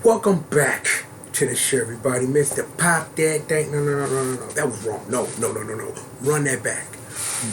Welcome back to the show, everybody. Mr. Pop that thing. No. That was wrong. No. Run that back.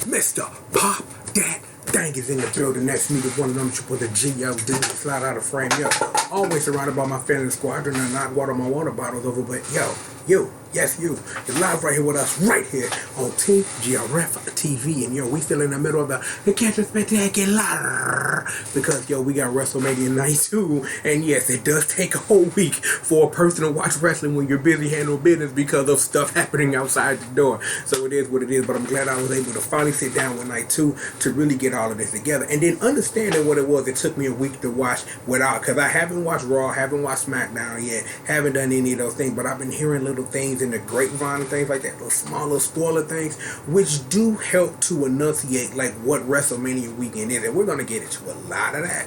Mr. Pop that thing is in the building. That's me, the one and only triple the G.O.D. Slide out of frame, yo. Always surrounded by my family squadron and not water my water bottles over, but yo, you. Yes, you. You're live right here with us, right here on Team GRF TV. And yo, we still in the middle of the Cancer Spectacular. Because yo, we got WrestleMania Night 2. And yes, it does take a whole week for a person to watch wrestling when you're busy handling business because of stuff happening outside the door. So it is what it is. But I'm glad I was able to finally sit down with Night 2 to really get all of this together. And then understanding what it was, it took me a week to watch without, because I haven't watched Raw, haven't watched SmackDown yet, haven't done any of those things, but I've been hearing little things in the grapevine and things like that, little small little spoiler things, which do help to enunciate like what WrestleMania weekend is, and we're going to get into a lot of that,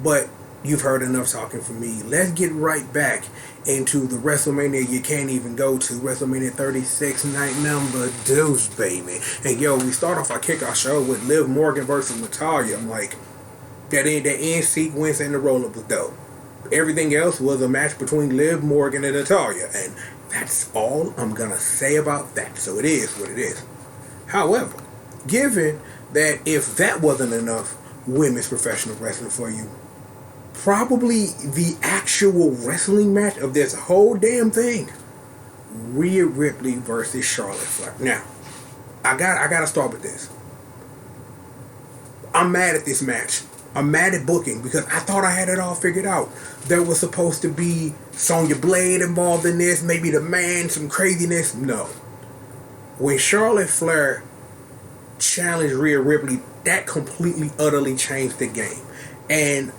but you've heard enough talking from me. Let's get right back into the WrestleMania you can't even go to, WrestleMania 36 night number deuce, baby. And yo, we start off our kickoff show with Liv Morgan versus Natalya. I'm like, that end sequence and the roll-up was dope. Everything else was a match between Liv Morgan and Natalya, and that's all I'm going to say about that. So it is what it is. However, given that if that wasn't enough women's professional wrestling for you, probably the actual wrestling match of this whole damn thing, Rhea Ripley versus Charlotte Flair. Now, I got to start with this. I'm mad at this match. I'm mad at booking because I thought I had it all figured out. There was supposed to be Sonya Blade involved in this, maybe the man, some craziness. No. When Charlotte Flair challenged Rhea Ripley, that completely, utterly changed the game. And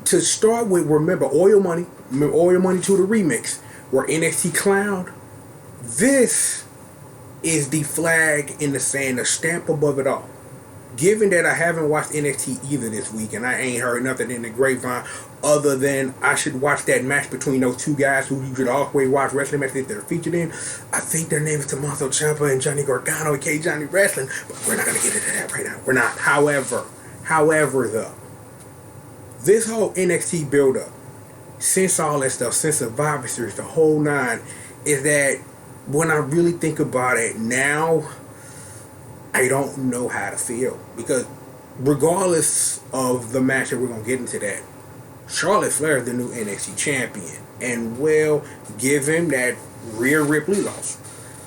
to start with, remember Oil Money to the remix, where NXT clowned. This is the flag in the sand, the stamp above it all. Given that I haven't watched NXT either this week, and I ain't heard nothing in the grapevine other than I should watch that match between those two guys who you should always watch wrestling matches they're featured in. I think their name is Tommaso Ciampa and Johnny Gargano, aka Johnny Wrestling, but we're not going to get into that right now. We're not. However though, this whole NXT build-up, since all that stuff, since Survivor Series, the whole nine, is that when I really think about it now, I don't know how to feel, because regardless of the match that we're going to get into that, Charlotte Flair is the new NXT champion. And well, given that Rhea Ripley lost,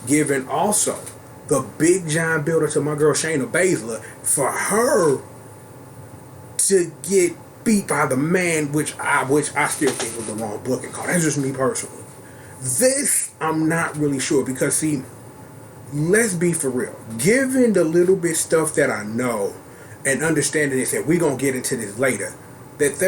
given also the big giant builder to my girl Shayna Baszler, for her to get beat by the man, which I still think was the wrong booking call. That's just me personally. This, I'm not really sure, because see, let's be for real. Given the little bit stuff that I know and understanding this, and we're gonna get into this later, that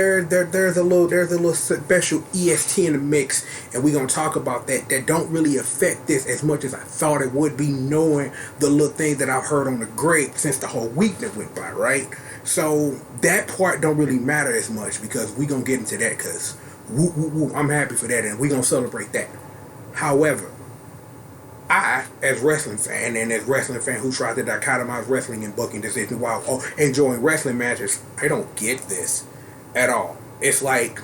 there's a little special EST in the mix, and we're gonna talk about that don't really affect this as much as I thought it would be, knowing the little things that I've heard on the grape since the whole week that went by, right? So that part don't really matter as much, because we're gonna get into that, because I'm happy for that, and we're gonna celebrate that. However, I, as wrestling fan, and as wrestling fan who tries to dichotomize wrestling and booking decisions while enjoying wrestling matches, I don't get this at all. It's like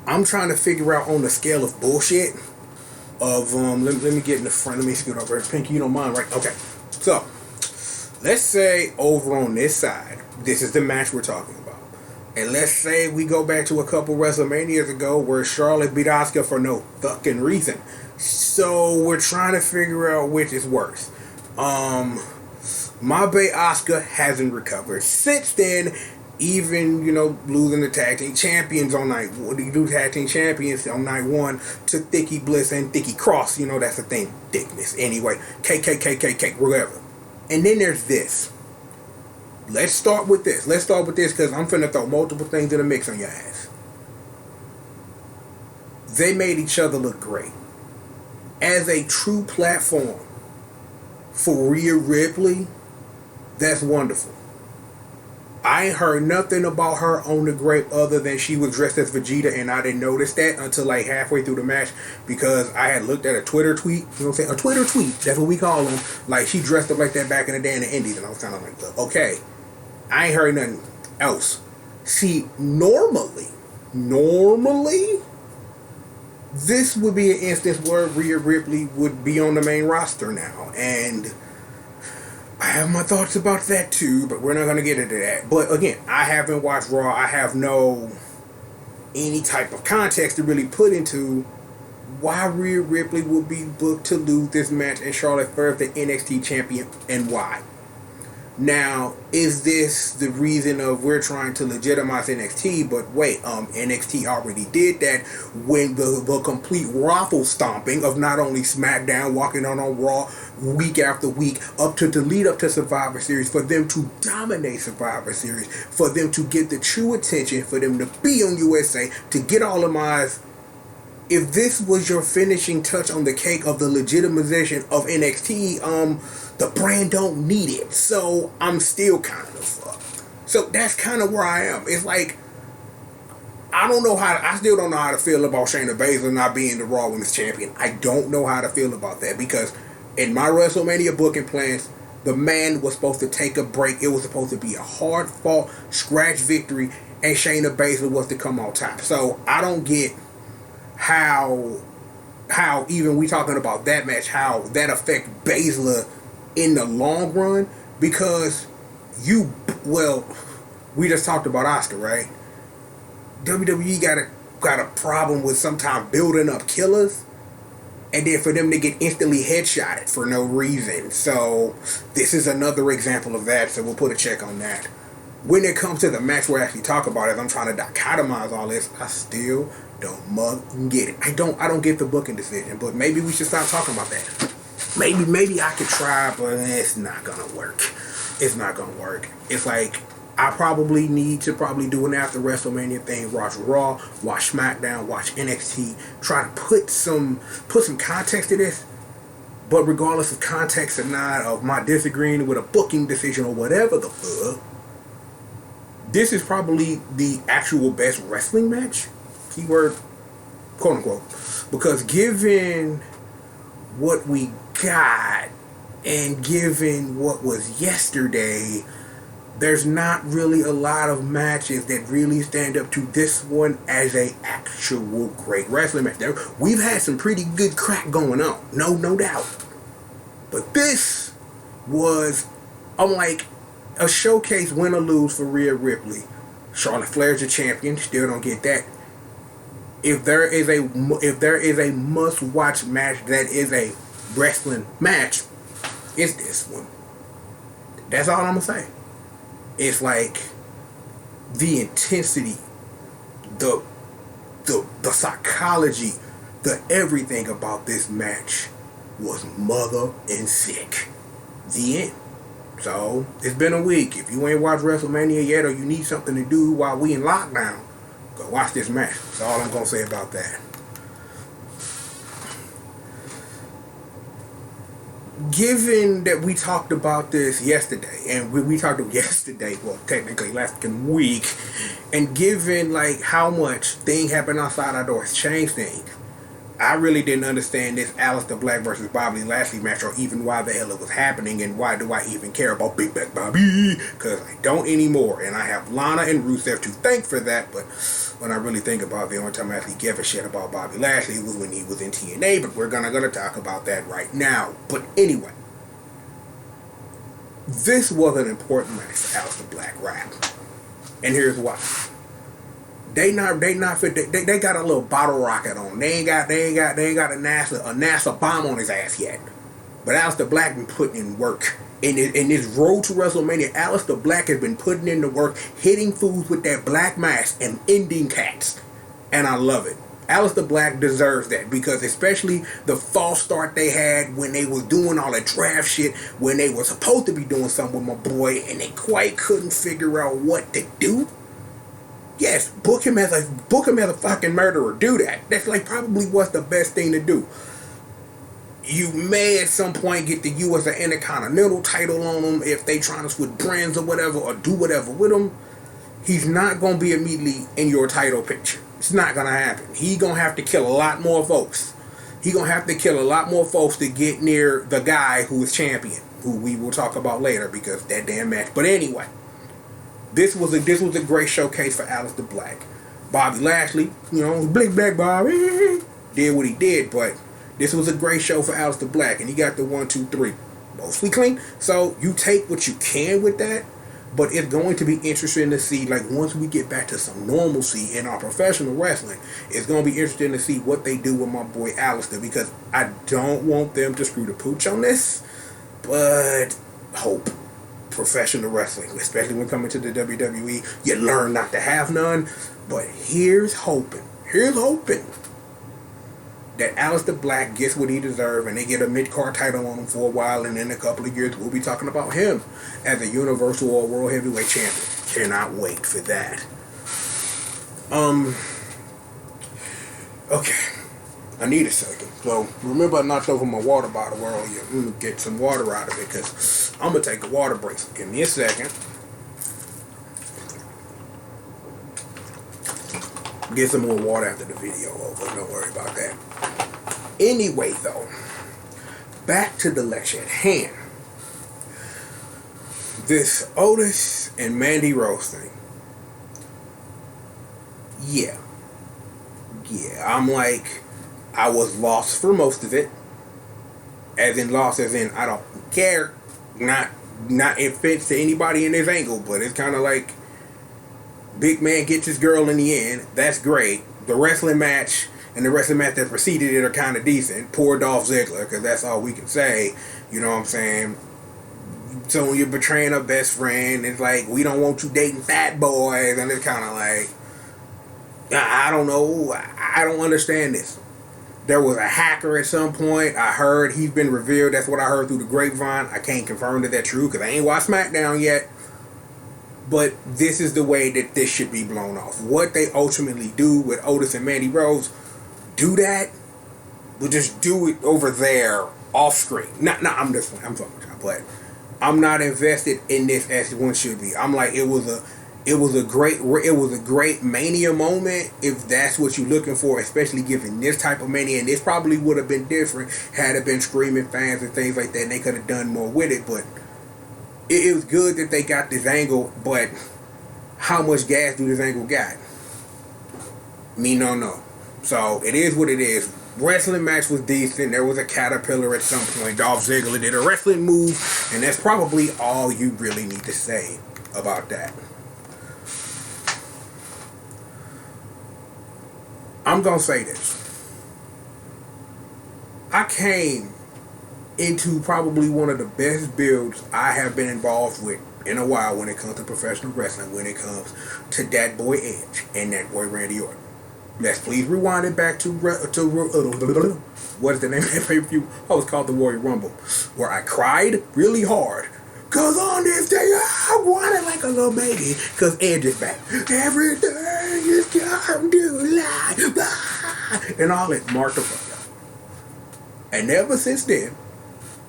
I'm trying to figure out on the scale of bullshit of let me get in the front. Let me scoot over here. Pinky, you don't mind, right? Okay. So let's say over on this side, this is the match we're talking about. And let's say we go back to a couple WrestleManias ago where Charlotte beat Asuka for no fucking reason. So we're trying to figure out which is worse. My bae Asuka hasn't recovered since then, even, losing the tag team champions on night one. You do tag team champions on night one to Thicky Bliss and Thicky Cross. That's the thing. Thickness. Anyway, KKKKK, whatever. And then there's this. Let's start with this because I'm finna throw multiple things in the mix on your ass. They made each other look great. As a true platform for Rhea Ripley, that's wonderful. I ain't heard nothing about her on the grape other than she was dressed as Vegeta, and I didn't notice that until like halfway through the match, because I had looked at a Twitter tweet, a Twitter tweet, that's what we call them, like she dressed up like that back in the day in the Indies, and I was kind of like, okay, I ain't heard nothing else. See, normally, this would be an instance where Rhea Ripley would be on the main roster now, and I have my thoughts about that too, but we're not going to get into that. But again, I haven't watched Raw. I have no any type of context to really put into why Rhea Ripley would be booked to lose this match and Charlotte Flair the NXT champion, and why. Now, is this the reason of we're trying to legitimize NXT? But wait, NXT already did that when the complete raffle stomping of not only SmackDown walking on Raw week after week up to the lead up to Survivor Series, for them to dominate Survivor Series, for them to get the true attention, for them to be on USA, to get all of my... If this was your finishing touch on the cake of the legitimization of NXT, the brand don't need it. So I'm still kind of fucked. So that's kind of where I am. It's like, I still don't know how to feel about Shayna Baszler not being the Raw Women's Champion. I don't know how to feel about that, because in my WrestleMania booking plans, the man was supposed to take a break. It was supposed to be a hard-fought, scratch victory, and Shayna Baszler was to come on top. So I don't get how even we talking about that match, how that affect Baszler in the long run, because we just talked about Asuka, right? WWE got a problem with sometimes building up killers, and then for them to get instantly headshotted for no reason. So this is another example of that, so we'll put a check on that. When it comes to the match we're actually talking about, as I'm trying to dichotomize all this, I still don't get it. I don't get the booking decision, but maybe we should stop talking about that. Maybe I could try, but it's not gonna work. It's not gonna work. It's like, I probably need to do an after WrestleMania thing, watch Raw, watch SmackDown, watch NXT, try to put some context to this. But regardless of context or not, of my disagreeing with a booking decision or whatever the fuck, this is probably the actual best wrestling match, keyword, quote unquote, because given what we got and given what was yesterday, there's not really a lot of matches that really stand up to this one as a actual great wrestling match. We've had some pretty good crack going on, no doubt, but this was, I'm like, a showcase, win or lose, for Rhea Ripley. Charlotte Flair's the champion. Still don't get that. If there is a must-watch match that is a wrestling match, it's this one. That's all I'm gonna say. It's like the intensity, the psychology, the everything about this match was mother and sick. The end. So, it's been a week. If you ain't watched WrestleMania yet, or you need something to do while we in lockdown, go watch this match. That's all I'm going to say about that. Given that we talked about this yesterday, and we talked about yesterday, well, technically last week, and given like how much thing happened outside our doors changed things, I really didn't understand this Aleister Black versus Bobby Lashley match, or even why the hell it was happening, and why do I even care about Big Back Bobby? Because I don't anymore, and I have Lana and Rusev to thank for that. But when I really think about it, the only time I actually gave a shit about Bobby Lashley was when he was in TNA, but we're gonna talk about that right now. But anyway, this was an important match for Aleister Black, right? And here's why. They got a little bottle rocket on. They ain't got a NASA bomb on his ass yet. But Aleister Black been putting in work. In this road to WrestleMania, Aleister Black has been putting in the work, hitting fools with that black mask and ending cats. And I love it. Aleister Black deserves that, because especially the false start they had when they was doing all the draft shit, when they were supposed to be doing something with my boy and they quite couldn't figure out what to do. Yes, book him as a fucking murderer. Do that. That's like probably what's the best thing to do. You may at some point get the U.S. Intercontinental title on him if they trying to switch brands or whatever, or do whatever with him. He's not going to be immediately in your title picture. It's not going to happen. He going to have to kill a lot more folks. He going to have to kill a lot more folks to get near the guy who is champion, who we will talk about later, because that damn match. But anyway, This was a great showcase for Aleister Black. Bobby Lashley, Big Black Bobby. did what he did, but this was a great show for Aleister Black, and he got the 1, 2, 3 mostly clean. So you take what you can with that, but it's going to be interesting to see, like, once we get back to some normalcy in our professional wrestling, it's going to be interesting to see what they do with my boy Aleister, because I don't want them to screw the pooch on this, but hope. Professional wrestling, especially when coming to the WWE, you learn not to have none, but here's hoping that Aleister Black gets what he deserves and they get a mid-card title on him for a while, and in a couple of years we'll be talking about him as a Universal or World Heavyweight Champion. Cannot wait for that. Okay. I need a second. So remember I knocked over my water bottle earlier. I'm going to get some water out of it because I'm going to take a water break. So give me a second. Get some more water after the video over. Don't worry about that. Anyway, though, back to the lecture at hand. This Otis and Mandy Rose thing. Yeah, I'm like, I was lost for most of it. As in lost, as in I don't care. Not offense to anybody in this angle, but it's kind of like big man gets his girl in the end. That's great. The wrestling match and the wrestling match that preceded it are kind of decent. Poor Dolph Ziggler, because that's all we can say. You know what I'm saying? So when you're betraying a best friend, it's like, we don't want you dating fat boys, and it's kind of like, I don't know. I don't understand this. There was a hacker at some point. I heard he's been revealed. That's what I heard through the grapevine. I can't confirm that that's true because I ain't watched SmackDown yet. But this is the way that this should be blown off. What they ultimately do with Otis and Mandy Rose, do that. We'll just do it over there off screen. I'm just I'm fucking with y'all, but I'm not invested in this as one should be. I'm like, it was a great Mania moment, if that's what you're looking for, especially given this type of Mania. And this probably would have been different had it been screaming fans and things like that, and they could have done more with it. But it was good that they got this angle, but how much gas do this angle got? Me no know. So it is what it is. Wrestling match was decent. There was a caterpillar at some point. Dolph Ziggler did a wrestling move, and that's probably all you really need to say about that. I'm going to say this. I came into probably one of the best builds I have been involved with in a while when it comes to professional wrestling, when it comes to that boy Edge and that boy Randy Orton. Let's please rewind it back to what is the name of that pay-per-view? Oh, it's called the Royal Rumble, where I cried really hard. Cause on this day I wanted like a little baby. Cause Edge is back. Everything is come to life. And all that marked the fuck up. And ever since then,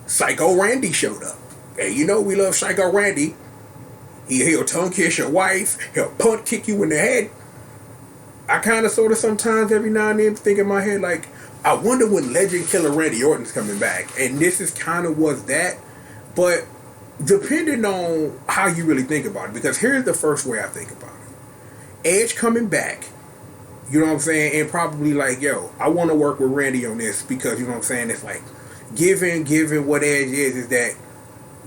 Psycho Randy showed up. And you know we love Psycho Randy. He'll tongue kiss your wife. He'll punt kick you in the head. I kind of sort of sometimes every now and then think in my head like, I wonder when Legend Killer Randy Orton's coming back. And this is kind of was that. But depending on how you really think about it, because here's the first way I think about it. Edge coming back, you know what I'm saying, and probably like, yo, I want to work with Randy on this because, you know what I'm saying, it's like, given what Edge is that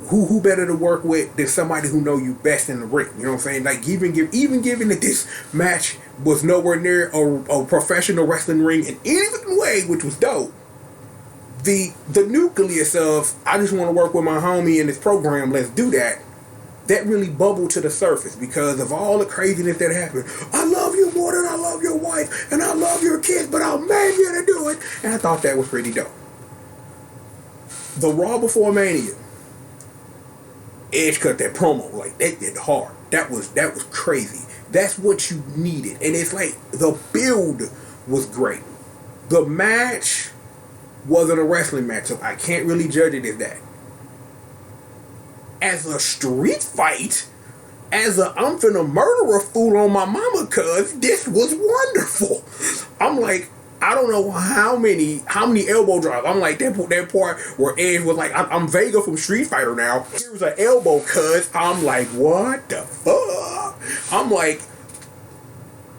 who better to work with than somebody who know you best in the ring, you know what I'm saying, like, even given that this match was nowhere near a professional wrestling ring in any way, which was dope. The nucleus of, I just want to work with my homie in this program, let's do that, that really bubbled to the surface because of all the craziness that happened. I love you more than I love your wife, and I love your kids, but I'll marry you to do it. And I thought that was pretty dope. The Raw before Mania, Edge cut that promo, like, that did hard. That was crazy. That's what you needed. And it's like, the build was great. The match wasn't a wrestling match, so I can't really judge it as that. As a street fight, as a I'm finna murder a fool on my mama, cuz this was wonderful. I'm like, I don't know how many elbow drops. I'm like, that part where Edge was like, I'm Vega from Street Fighter now. Here's an elbow, cuz. I'm like, what the fuck? I'm like,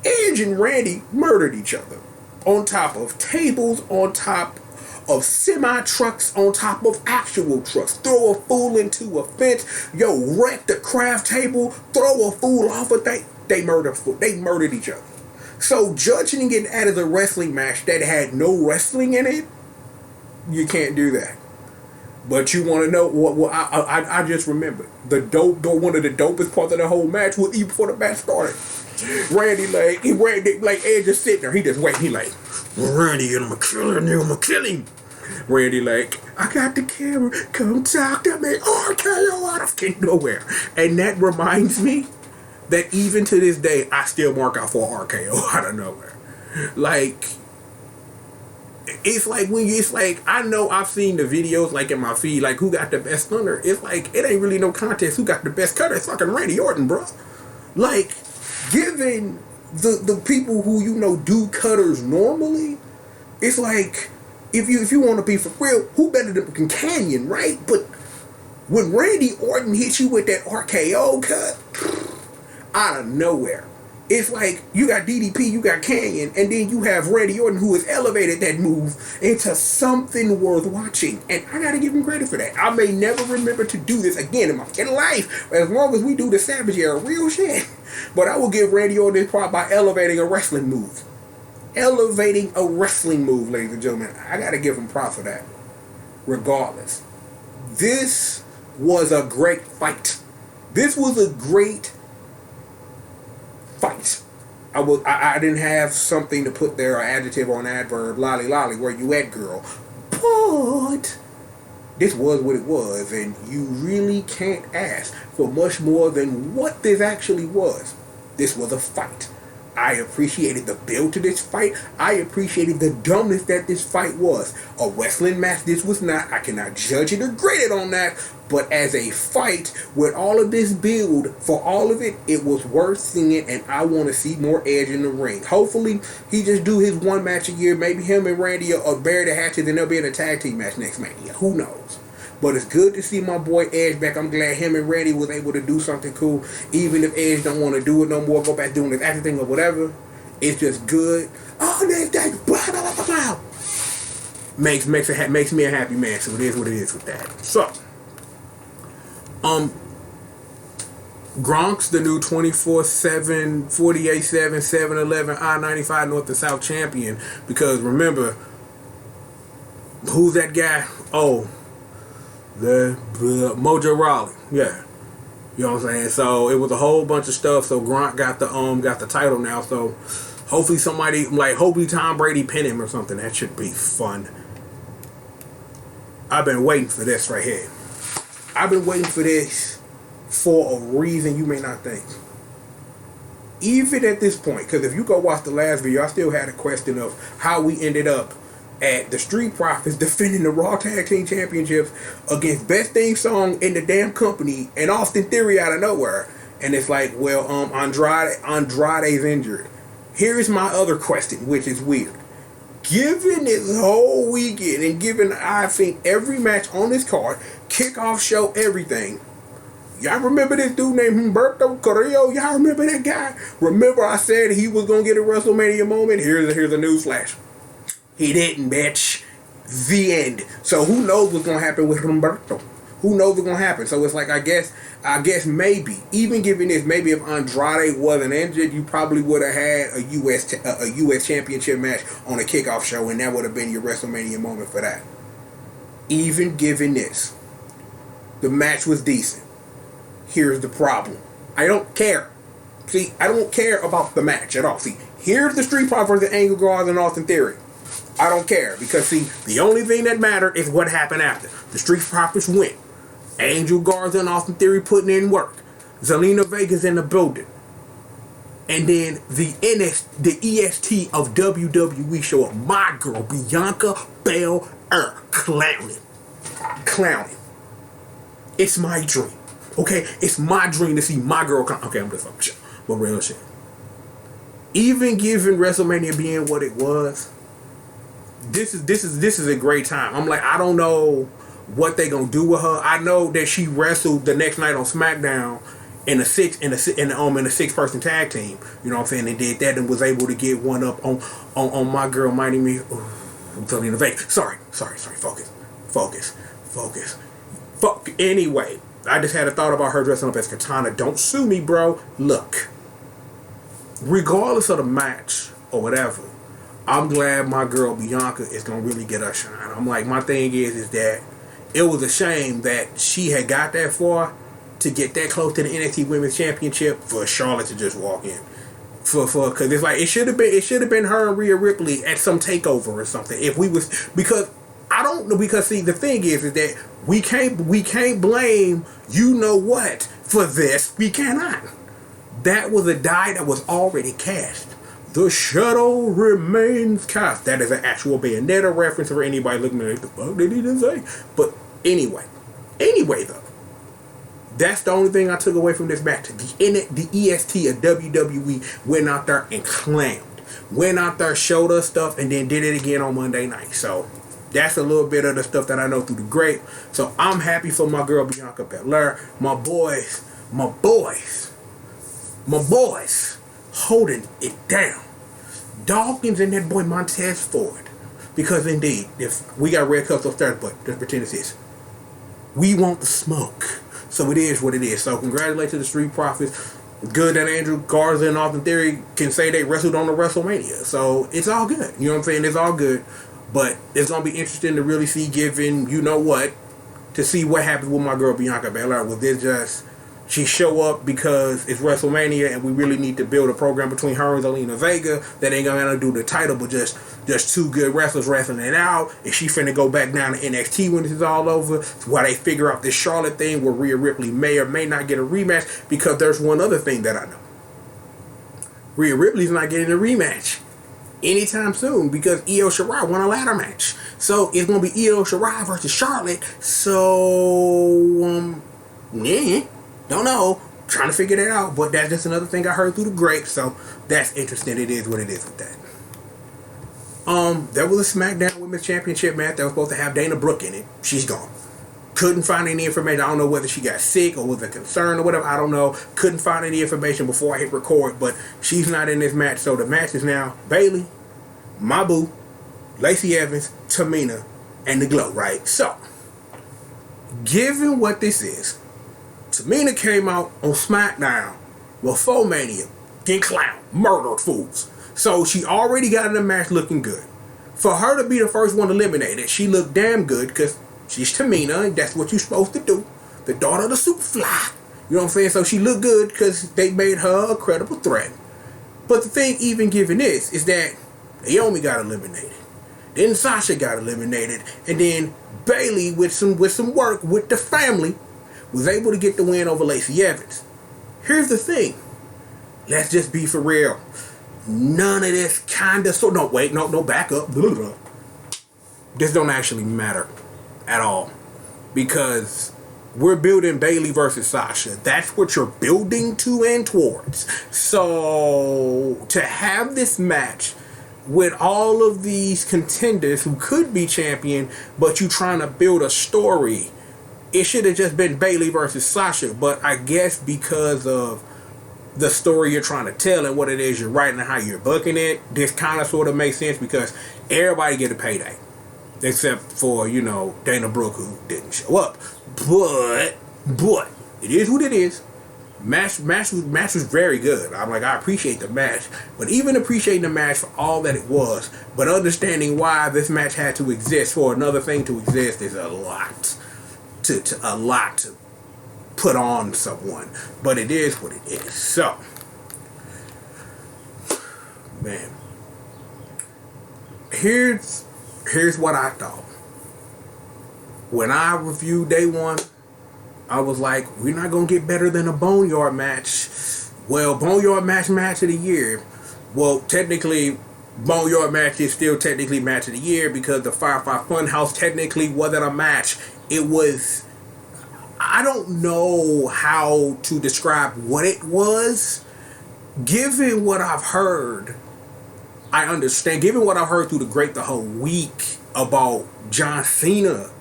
Edge and Randy murdered each other. on top of tables, on top of semi-trucks, on top of actual trucks. Throw a fool into a fence. Yo, wreck the craft table. Throw a fool off a thing. They murdered each other. So judging it as a wrestling match that had no wrestling in it, you can't do that. But you want to know what I just remembered. One of the dopest parts of the whole match was even before the match started. Randy Edge just sitting there. He just waiting. He like, Randy, I'm gonna kill him. I'm gonna kill him. Randy like, I got the camera. Come talk to me. RKO out of nowhere. And that reminds me that even to this day, I still mark out for RKO out of nowhere. Like, it's like I know I've seen the videos like in my feed, like who got the best stunner. It's like it ain't really no contest who got the best cutter. It's fucking Randy Orton, bro. Like, given the people who do cutters normally, it's like if you want to be for real, who better than Canyon, right? But when Randy Orton hits you with that RKO cut out of nowhere, it's like you got DDP, you got Canyon, and then you have Randy Orton who has elevated that move into something worth watching. And I gotta give him credit for that. I may never remember to do this again in my life, as long as we do the Savage era real shit. But I will give Randy Orton this part by elevating a wrestling move. Elevating a wrestling move, ladies and gentlemen. I gotta give him props for that. Regardless. This was a great fight. This was a great fight. I didn't have something to put there, an adjective or an adverb, lolly, where you at, girl. But this was what it was, and you really can't ask for much more than what this actually was. This was a fight. I appreciated the build to this fight. I appreciated the dumbness that this fight was. A wrestling match this was not. I cannot judge it or grade it on that. But as a fight, with all of this build, for all of it, it was worth seeing it, and I want to see more Edge in the ring. Hopefully, he just do his one match a year. Maybe him and Randy will bury the hatchet, and they'll be in a tag team match next Mania. Who knows? But it's good to see my boy Edge back. I'm glad him and Randy was able to do something cool. Even if Edge don't want to do it no more, go back doing this acting thing or whatever. It's just good. Oh, that blah, blah, blah, blah. Makes me a happy man. So it is what it is with that. So, Gronk's the new 24/7, 48/7, 7-Eleven, I-95 North and South champion. Because remember, who's that guy? Oh, the Mojo Rawley. Yeah. You know what I'm saying? So it was a whole bunch of stuff. So Gronk got the title now. So hopefully hopefully Tom Brady pin him or something. That should be fun. I've been waiting for this right here. I've been waiting for this for a reason you may not think. Even at this point, because if you go watch the last video, I still had a question of how we ended up at the Street Profits defending the Raw Tag Team Championships against Best Theme Song in the damn company and Austin Theory out of nowhere. And it's like, well, Andrade's injured. Here's my other question, which is weird. Given this whole weekend and given, I think, every match on this card, kickoff show, everything, y'all remember this dude named Humberto Carrillo? Y'all remember that guy? Remember I said he was going to get a WrestleMania moment? Here's a newsflash. He didn't, bitch. The end. So who knows what's going to happen with Humberto? Who knows what's going to happen? So it's like, I guess maybe, even given this, maybe if Andrade wasn't injured, you probably would have had a U.S. championship match on a kickoff show, and that would have been your WrestleMania moment for that. Even given this, the match was decent. Here's the problem. I don't care. See, I don't care about the match at all. See, here's the Street Profits versus Angel Garza and Austin Theory. I don't care, because see, the only thing that mattered is what happened after. The Street Profits win. Angel Garza and Austin Theory putting in work. Zelina Vega's in the building. And then the EST of WWE show up. My girl, Bianca Belair, clowning. It's my dream. Okay? It's my dream to see my girl clown. Okay, I'm just fucking shit. But real shit. Even given WrestleMania being what it was, this is a great time. I'm like, I don't know what they gonna do with her. I know that she wrestled the next night on SmackDown in a 6-person tag team. You know what I'm saying? They did that and was able to get one up on my girl Mighty Me. I'm telling you the vague. Sorry. Focus. Fuck. Anyway, I just had a thought about her dressing up as Katana. Don't sue me, bro. Look, regardless of the match or whatever, I'm glad my girl Bianca is gonna really get her shine. I'm like, my thing is that it was a shame that she had got that far to get that close to the NXT Women's Championship for Charlotte to just walk in. Because it's like it should have been her and Rhea Ripley at some takeover or something. If we was, because I don't know, because see the thing is that we can't blame you know what for this. We cannot. That was a die that was already cast. The shadow remains cast. That is an actual Bayonetta reference for anybody looking at it. The fuck did he just say? But anyway though, that's the only thing I took away from this match. The EST of WWE went out there and clowned. Went out there, showed us stuff, and then did it again on Monday night. So that's a little bit of the stuff that I know through the grape. So I'm happy for my girl Bianca Belair. My boys holding it down. Dawkins and that boy Montez Ford. Because indeed, if we got red cups upstairs, but just pretend it's this. We want the smoke. So it is what it is. So congratulations to the Street Profits. Good that Andrew Garza and Austin Theory can say they wrestled on the WrestleMania. So it's all good. You know what I'm saying? It's all good. But it's going to be interesting to really see, given you know what, to see what happens with my girl Bianca Belair. Was this just she show up because it's WrestleMania and we really need to build a program between her and Zelina Vega that ain't gonna do the title, but just two good wrestlers wrestling it out? Is she finna go back down to NXT when this is all over? While they figure out this Charlotte thing where Rhea Ripley may or may not get a rematch, because there's one other thing that I know. Rhea Ripley's not getting a rematch anytime soon because Io Shirai won a ladder match. So it's gonna be Io Shirai versus Charlotte. So don't know. Trying to figure that out. But that's just another thing I heard through the grapes. So that's interesting. It is what it is with that. There was a SmackDown Women's Championship match that was supposed to have Dana Brooke in it. She's gone. Couldn't find any information. I don't know whether she got sick or was a concern or whatever. I don't know. Couldn't find any information before I hit record. But she's not in this match. So the match is now Bayley, Mabu, Lacey Evans, Tamina, and The Glow, right? So, given what this is, Tamina came out on SmackDown before Mania, getting clowned, murdered fools. So she already got in the match looking good. For her to be the first one eliminated, she looked damn good because she's Tamina and that's what you're supposed to do. The daughter of the Superfly. You know what I'm saying? So she looked good because they made her a credible threat. But the thing, even given this, is that Naomi got eliminated. Then Sasha got eliminated. And then Bayley, with some work with the family, was able to get the win over Lacey Evans. Here's the thing. Let's just be for real. None of this back up. This don't actually matter at all. Because we're building Bayley versus Sasha. That's what you're building to and towards. So, to have this match with all of these contenders who could be champion, but you trying to build a story, it should have just been Bayley versus Sasha. But I guess because of the story you're trying to tell and what it is you're writing and how you're booking it, this kind of sort of makes sense because everybody get a payday. Except for, Dana Brooke, who didn't show up. But it is what it is. Match was very good. I appreciate the match. But even appreciating the match for all that it was, but understanding why this match had to exist for another thing to exist is a lot. A lot to put on someone. But it is what it is. So, man. Here's what I thought. When I reviewed day one, I was like, we're not going to get better than a Boneyard match. Well, Boneyard match of the year. Well, technically, Boneyard match is still technically match of the year because the Firefly Funhouse technically wasn't a match. It was, I don't know how to describe what it was. Given what I've heard, I understand. Given what I've heard through the grape the whole week about John Cena,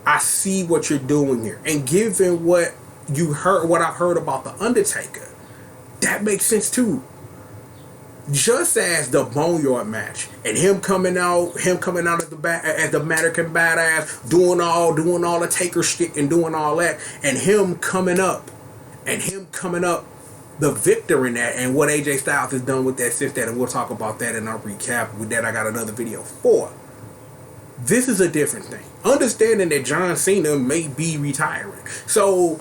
I see what you're doing here. And given what you heard what I've heard about the Undertaker, that makes sense too. Just as the Boneyard match and him coming out as the American Badass, doing all the Taker shit and doing all that, and him coming up the victor in that, and what AJ Styles has done with that since that, and we'll talk about that in our recap. With that, I got another video for. This is a different thing. Understanding that John Cena may be retiring. So,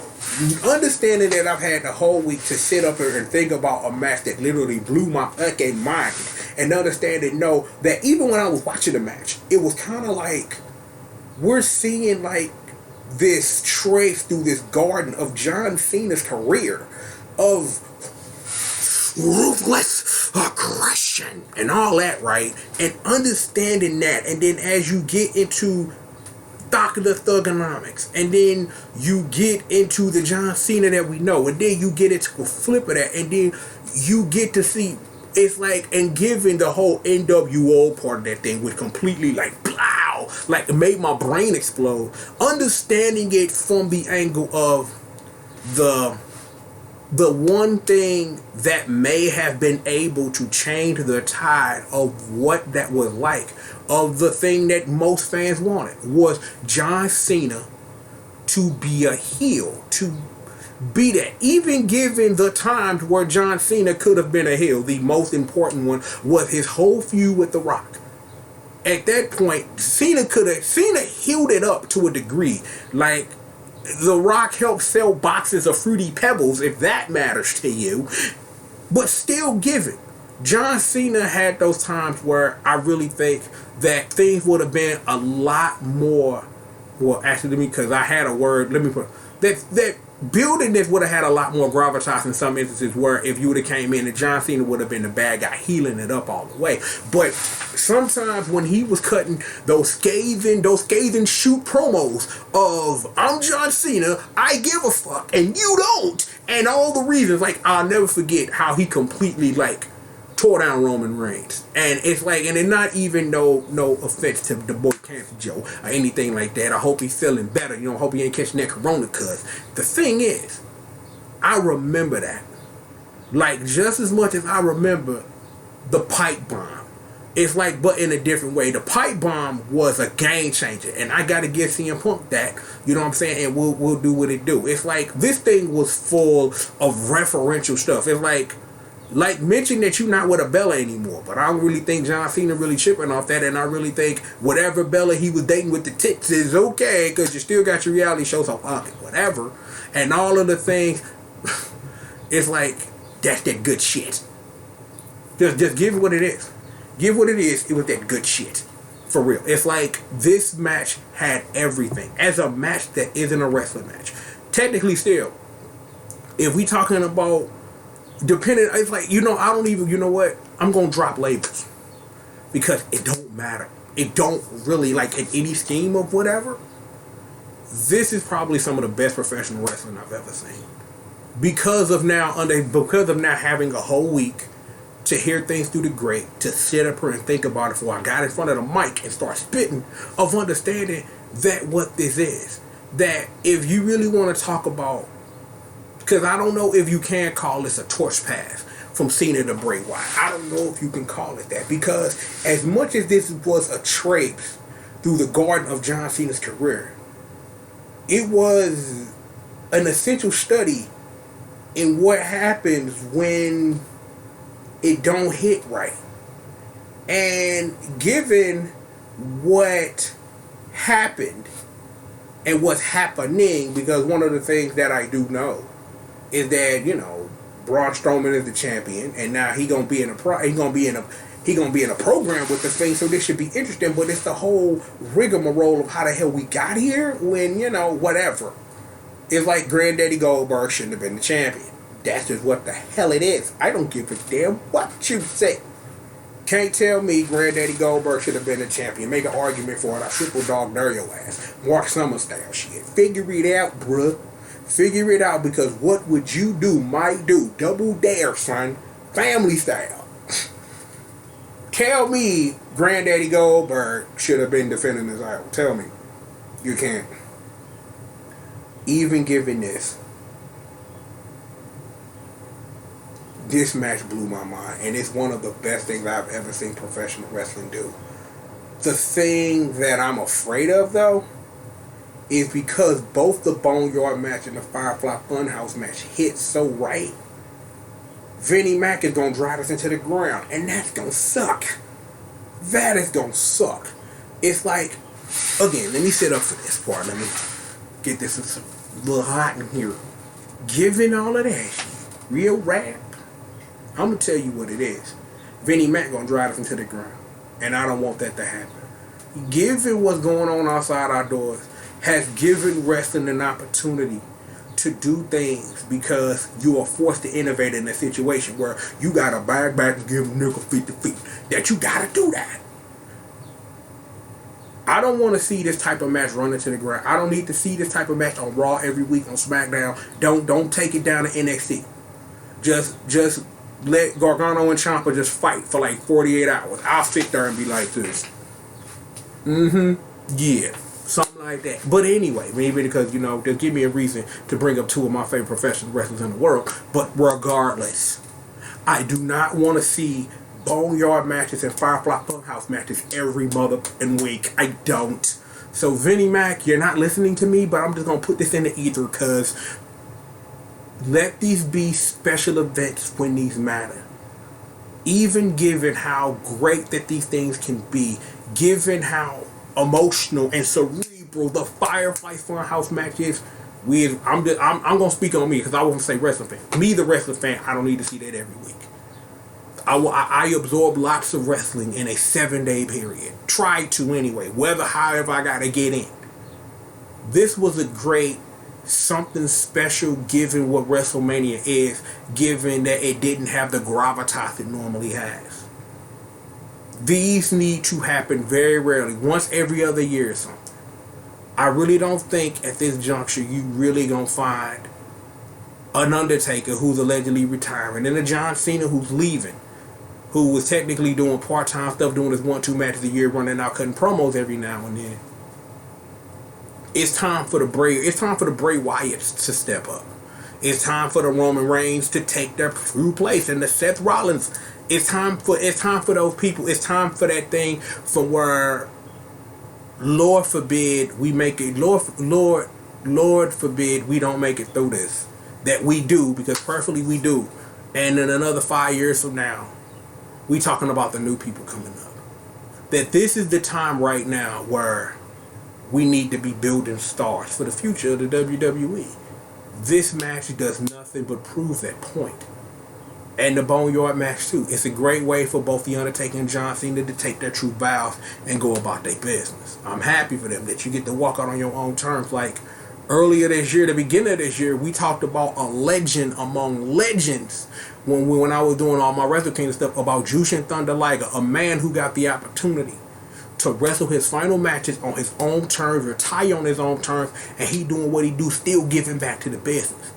understanding that I've had the whole week to sit up here and think about a match that literally blew my fucking mind. And understanding, that even when I was watching the match, it was kind of like, we're seeing like this trace through this garden of John Cena's career of ruthless aggression and all that, right? And understanding that, and then as you get into Dr. Thugonomics, and then you get into the John Cena that we know, and then you get into a flip of that, and then you get to see, it's like, and giving the whole NWO part of that thing with completely like, plow, like it made my brain explode. Understanding it from the angle of the one thing that may have been able to change the tide of what that was like, of the thing that most fans wanted, was John Cena to be a heel, to be that. Even given the times where John Cena could have been a heel, the most important one was his whole feud with The Rock. At that point, Cena healed it up to a degree. Like, The Rock helped sell boxes of Fruity Pebbles, if that matters to you. But still given, John Cena had those times where I really think that things would have been a lot more, well, actually, because I had a word, that building this would have had a lot more gravitas in some instances, where if you would have came in and John Cena would have been the bad guy, healing it up all the way. But sometimes when he was cutting those scathing shoot promos of, I'm John Cena, I give a fuck, and you don't, and all the reasons, like, I'll never forget how he completely, like, tore down Roman Reigns. And it's like, and it's not even no offense to the boy Cancer Joe or anything like that. I hope he's feeling better. I hope he ain't catching that corona, cuz the thing is, I remember that. Like, just as much as I remember the pipe bomb. It's like, but in a different way. The pipe bomb was a game changer, and I gotta give CM Punk that. You know what I'm saying? And we'll do what it do. It's like, this thing was full of referential stuff. It's like mention that you're not with a Bella anymore, but I don't really think John Cena really tripping off that, and I really think whatever Bella he was dating with the tits is okay, because you still got your reality show, so fuck it, whatever. And all of the things, it's like, that's that good shit. Just give it what it is. Give what it is. It was that good shit. For real. It's like, this match had everything. As a match that isn't a wrestling match. Technically still, if we talking about, depending, it's like, I don't even, you know what? I'm going to drop labels. Because it don't matter. It don't really, like, in any scheme of whatever, this is probably some of the best professional wrestling I've ever seen. Because of now having a whole week to hear things through the grate, to sit up here and think about it before I got in front of the mic and start spitting, of understanding that what this is. That if you really want to talk about, because I don't know if you can call this a torch pass from Cena to Bray Wyatt. I don't know if you can call it that, because as much as this was a traipse through the garden of John Cena's career, it was an essential study in what happens when it don't hit right. And given what happened and what's happening, because one of the things that I do know is that, Braun Strowman is the champion, and now he gonna be in a program with the thing, so this should be interesting. But it's the whole rigmarole of how the hell we got here, when whatever. It's like Granddaddy Goldberg shouldn't have been the champion. That's just what the hell it is. I don't give a damn what you say. Can't tell me Granddaddy Goldberg should have been the champion. Make an argument for it. I triple dog dare your ass. Mark Summer style shit. Figure it out, bruh. Figure it out, because what would you do, might do. Double dare, son. Family style. Tell me Granddaddy Goldberg should have been defending his title. Tell me. You can't. Even given this, This match blew my mind, and it's one of the best things I've ever seen professional wrestling do. The thing that I'm afraid of, though, is because both the Boneyard match and the Firefly Funhouse match hit so right, Vinnie Mac is going to drive us into the ground, and that's going to suck. That is going to suck. It's like, again, let me sit up for this part. Let me get this a little hot in here. Given all of that real rap, I'm going to tell you what it is. Vinnie Mac going to drive us into the ground, and I don't want that to happen. Given what's going on outside our doors, has given wrestling an opportunity to do things because you are forced to innovate in a situation where you got to back and give a nickel 50 feet. That you got to do that. I don't want to see this type of match run into the ground. I don't need to see this type of match on Raw every week on SmackDown. Don't take it down to NXT. Just let Gargano and Ciampa just fight for like 48 hours. I'll sit there and be like this. Yeah. Something like that. But anyway, maybe because, they'll give me a reason to bring up two of my favorite professional wrestlers in the world. But regardless, I do not want to see Boneyard matches and Firefly Funhouse matches every mother and week. I don't. So Vinnie Mac, you're not listening to me, but I'm just going to put this in the ether because let these be special events when these matter. Even given how great that these things can be, given how emotional and cerebral the Firefly Funhouse match is, I'm gonna speak on me because I won't say wrestling fan. Me, the wrestling fan, I don't need to see that every week. I absorb lots of wrestling in a 7-day period. Try to anyway. However I gotta get in. This was a great something special given what WrestleMania is, given that it didn't have the gravitas it normally has. These need to happen very rarely, once every other year or something. I really don't think at this juncture you really gonna find an Undertaker who's allegedly retiring and a John Cena who's leaving, who was technically doing part-time stuff, doing his 1-2 matches a year, running out cutting promos every now and then. It's time for the Bray Wyatts to step up. It's time for the Roman Reigns to take their true place, and the Seth Rollins. It's time for those people. It's time for that thing from where, Lord forbid we make it. Lord forbid we don't make it through this. That we do, because perfectly we do. And in another 5 years from now, we talking about the new people coming up. That this is the time right now where we need to be building stars for the future of the WWE. This match does nothing but prove that point. And the Boneyard match too. It's a great way for both The Undertaker and John Cena to take their true vows and go about their business. I'm happy for them that you get to walk out on your own terms. Like earlier this year, the beginning of this year, we talked about a legend among legends when I was doing all my Wrestle Kingdom stuff about Jushin Thunder Liger, a man who got the opportunity to wrestle his final matches on his own terms, retire on his own terms, and he doing what he do, still giving back to the business.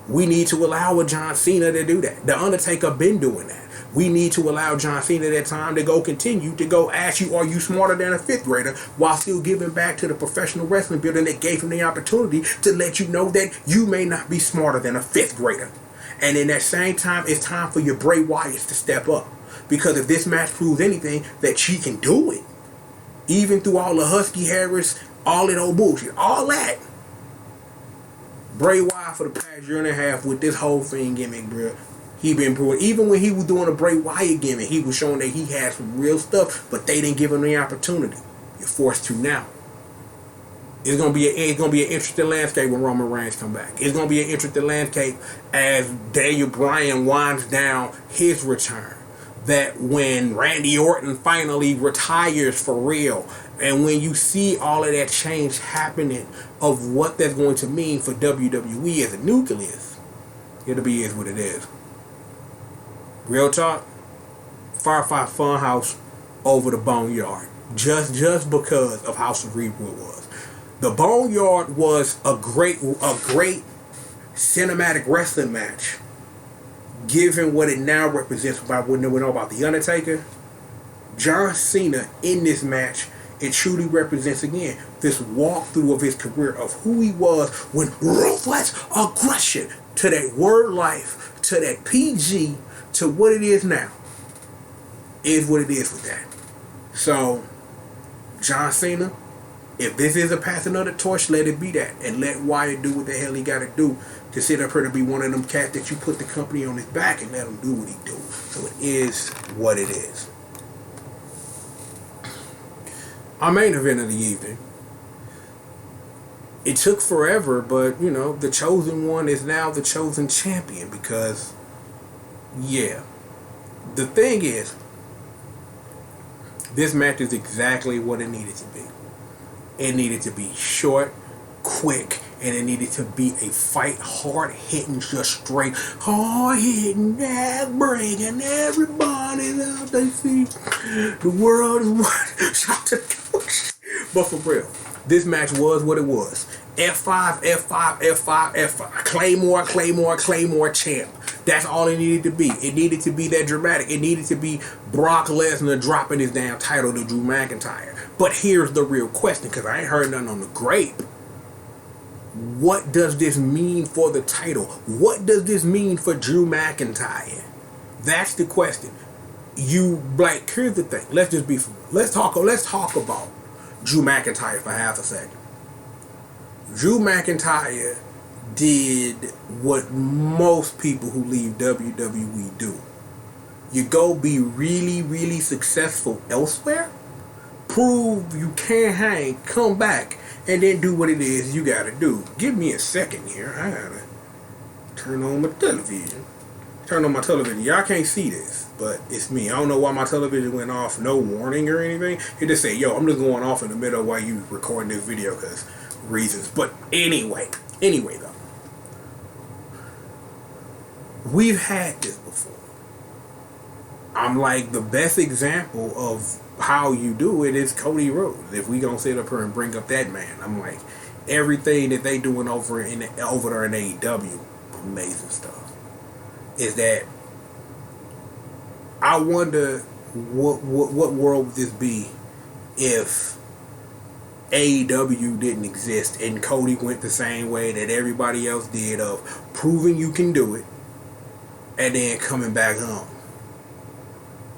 We need to allow a John Cena to do that. The Undertaker been doing that. We need to allow John Cena that time to continue to ask you, are you smarter than a 5th grader, while still giving back to the professional wrestling building that gave him the opportunity to let you know that you may not be smarter than a 5th grader. And in that same time, it's time for your Bray Wyatts to step up. Because if this match proves anything, that she can do it. Even through all the Husky Harris, all that old bullshit, all that. Bray Wyatt for the past year and a half with this whole thing gimmick, bro. He been proving. Even when he was doing a Bray Wyatt gimmick, he was showing that he had some real stuff, but they didn't give him the opportunity. You're forced to now. It's gonna be an interesting landscape when Roman Reigns come back. It's gonna be an interesting landscape as Daniel Bryan winds down his return. That when Randy Orton finally retires for real, and when you see all of that change happening of what that's going to mean for WWE as a nucleus, it'll be is what it is. Real talk, Firefly Funhouse over the Boneyard, just because of how cerebral it was. The Boneyard was a great cinematic wrestling match, given what it now represents. About what we know about The Undertaker, John Cena in this match, it truly represents again this walkthrough of his career of who he was when ruthless aggression to that word life to that PG to what it is now is what it is with that. So, John Cena, if this is a passing of the torch, let it be that. And let Wyatt do what the hell he got to do to sit up here to be one of them cats that you put the company on his back and let him do what he do. So it is what it is. Our main event of the evening. It took forever, but, you know, the chosen one is now the chosen champion because, yeah. The thing is, this match is exactly what it needed to be. It needed to be short, quick, and it needed to be a fight, hard-hitting, just straight, hard-hitting, neck-breaking, everybody out they see. The world is one shot to coach. But for real, this match was what it was. F5, F5, F5, F5. Claymore, Claymore, Claymore champ. That's all it needed to be. It needed to be that dramatic. It needed to be Brock Lesnar dropping his damn title to Drew McIntyre. But here's the real question, because I ain't heard nothing on the grape. What does this mean for the title? What does this mean for Drew McIntyre? That's the question. Here's the thing. Let's talk about Drew McIntyre for half a second. Drew McIntyre did what most people who leave WWE do. You go be really, really successful elsewhere, prove you can hang, come back, and then do what it is you gotta do. Give me a second here. I gotta turn on my television. Y'all can't see this, but it's me. I don't know why my television went off, no warning or anything. It just say, yo, I'm just going off in the middle while you recording this video because reasons. But anyway though. We've had this before. I'm like, the best example of how you do it is Cody Rhodes. If we gonna sit up here and bring up that man, I'm like, everything that they doing over there in AEW, amazing stuff. Is that I wonder what world would this be if AEW didn't exist and Cody went the same way that everybody else did of proving you can do it and then coming back home.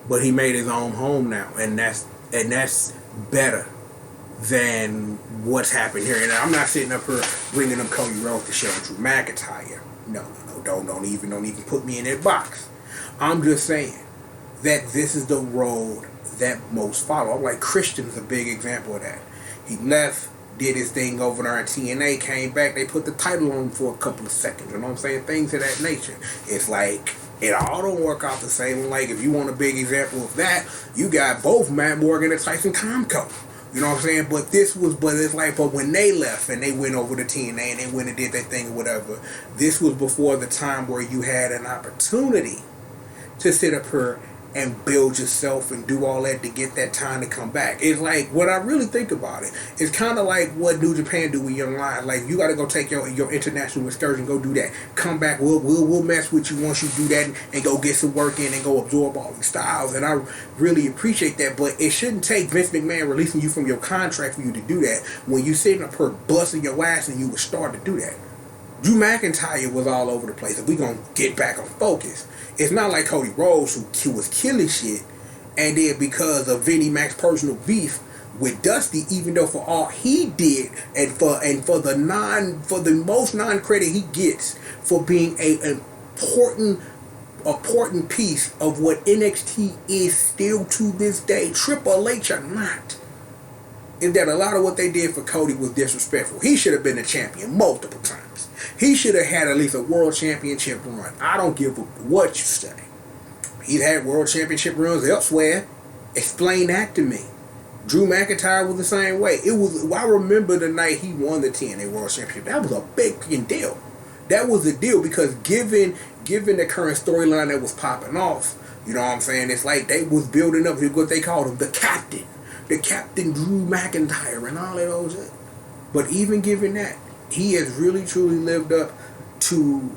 But he made his own home now, and that's better than what's happened here. And I'm not sitting up here bringing up Cody Rhodes to show Drew McIntyre. No, don't even put me in that box. I'm just saying that this is the road that most follow. I'm like, Christian's a big example of that. He left, did his thing over there in TNA, came back, they put the title on him for a couple of seconds. You know what I'm saying? Things of that nature. It's like, it all don't work out the same. Like, if you want a big example of that, you got both Matt Morgan and Tyson Comco. You know what I'm saying? But when they left and they went over to TNA and they went and did their thing or whatever, this was before the time where you had an opportunity to sit up here and build yourself and do all that to get that time to come back. It's like, when I really think about it, it's kind of like what New Japan do with Young Lions. Like, you got to go take your international excursion, go do that. Come back, we'll mess with you once you do that and go get some work in and go absorb all these styles. And I really appreciate that, but it shouldn't take Vince McMahon releasing you from your contract for you to do that when you sitting up here busting your ass and you would start to do that. Drew McIntyre was all over the place. If we gonna get back on focus, it's not like Cody Rhodes who was killing shit, and then because of Vinnie Mac's personal beef with Dusty, even though for all he did, and for the most non-credit he gets for being an important piece of what NXT is still to this day, Triple H or not, is that a lot of what they did for Cody was disrespectful. He should have been a champion multiple times. He should have had at least a world championship run. I don't give a what you say. He's had world championship runs elsewhere. Explain that to me. Drew McIntyre was the same way. I remember the night he won the TNA World Championship. That was a big deal. That was a deal because given the current storyline that was popping off, you know what I'm saying? It's like they was building up what they called him, the captain. The Captain Drew McIntyre and all of those. But even given that, he has really truly lived up to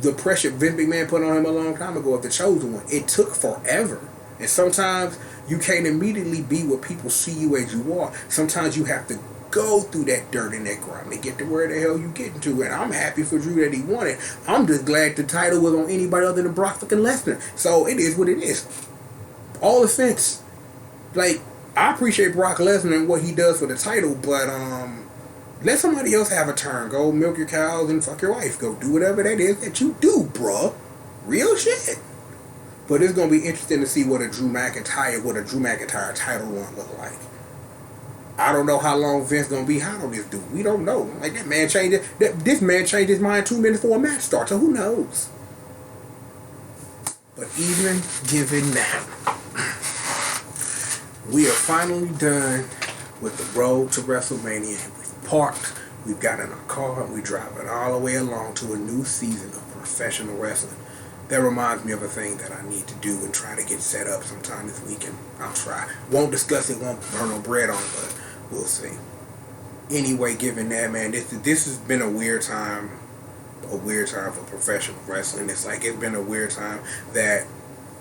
the pressure Vince McMahon put on him a long time ago of the chosen one. It took forever. And sometimes you can't immediately be what people see you as you are. Sometimes you have to go through that dirt and that grime and get to where the hell you getting to. And I'm happy for Drew that he won it. I'm just glad the title was on anybody other than Brock fucking Lesnar. So it is what it is. All offense. Like, I appreciate Brock Lesnar and what he does for the title, but let somebody else have a turn. Go milk your cows and fuck your wife. Go do whatever that is that you do, bruh. Real shit. But it's gonna be interesting to see what a Drew McIntyre title run look like. I don't know how long Vince gonna be hot on this dude. We don't know. Like, this man changed his mind 2 minutes before a match starts, so who knows? But even given that, we are finally done with the road to WrestleMania. We've parked, we've got in our car, and we're driving all the way along to a new season of professional wrestling. That reminds me of a thing that I need to do and try to get set up sometime this weekend. I'll try. Won't discuss it, won't burn no bread on it, but we'll see. Anyway, given that, man, this has been a weird time for professional wrestling. It's been a weird time that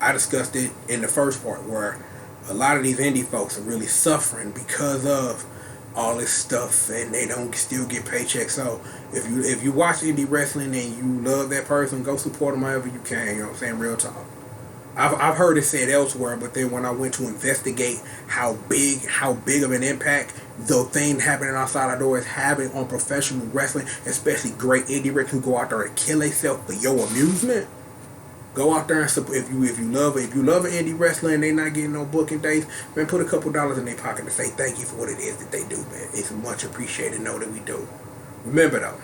I discussed it in the first part, where a lot of these indie folks are really suffering because of all this stuff, and they don't still get paychecks. So if you watch indie wrestling and you love that person, go support them however you can. You know what I'm saying? Real talk. I've heard it said elsewhere, but then when I went to investigate how big of an impact the thing happening outside our door is having on professional wrestling, especially great indie wrestlers who go out there and kill themselves for your amusement. Go out there and support. If you love an indie wrestler and they not getting no booking days, man, put a couple dollars in their pocket to say thank you for what it is that they do, man. It's much appreciated. Know that we do. Remember though,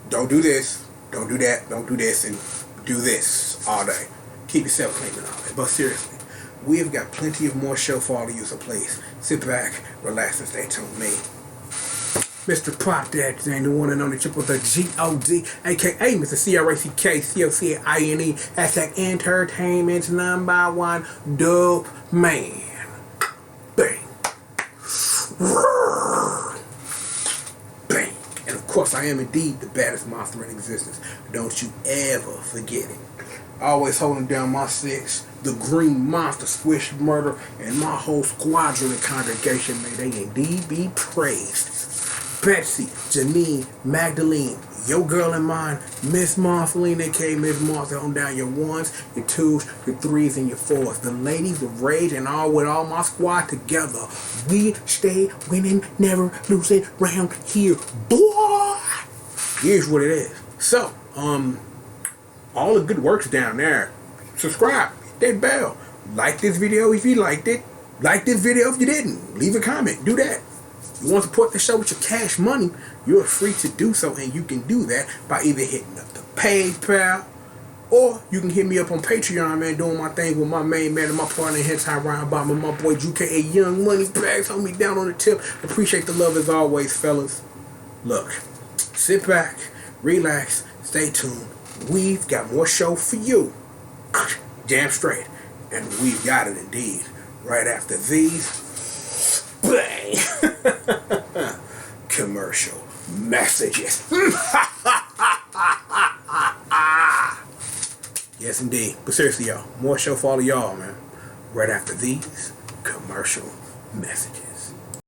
don't do this, don't do that, don't do this, and do this all day. Keep yourself clean and all that. But seriously, we have got plenty of more show for all of you, so please sit back, relax, and stay tuned with me, Mr. Pop That, and the one and only triple the G.O.D, aka Mr. CRACK-COCINE, hashtag entertainment's #1 dope man. Bang. Bang. And of course, I am indeed the baddest monster in existence. Don't you ever forget it. Always holding down my 6, the Green Monster, Squish Murder, and my whole squadron and congregation. May they indeed be praised. Betsy, Janine, Magdalene, your girl and mine, Miss Marceline, aka Miss Martha, on down your 1s, your 2s, your 3s, and your 4s. The ladies of rage and all with all my squad together. We stay winning, never losing round here, boy. Here's what it is. So, all the good works down there. Subscribe, hit that bell. Like this video if you liked it. Like this video if you didn't. Leave a comment. Do that. You want to support the show with your cash money, you're free to do so, and you can do that by either hitting up the PayPal, or you can hit me up on Patreon, man, doing my thing with my main man and my partner in Hentai Ryan Bomber, my boy Drew K.A. Young Money Bags. Hold me down on the tip. Appreciate the love as always, fellas. Look, sit back, relax, stay tuned. We've got more show for you. Damn straight. And we've got it indeed. Right after these, bang! Commercial messages. Yes, indeed. But seriously, y'all, more show for all of y'all, man. Right after these commercial messages.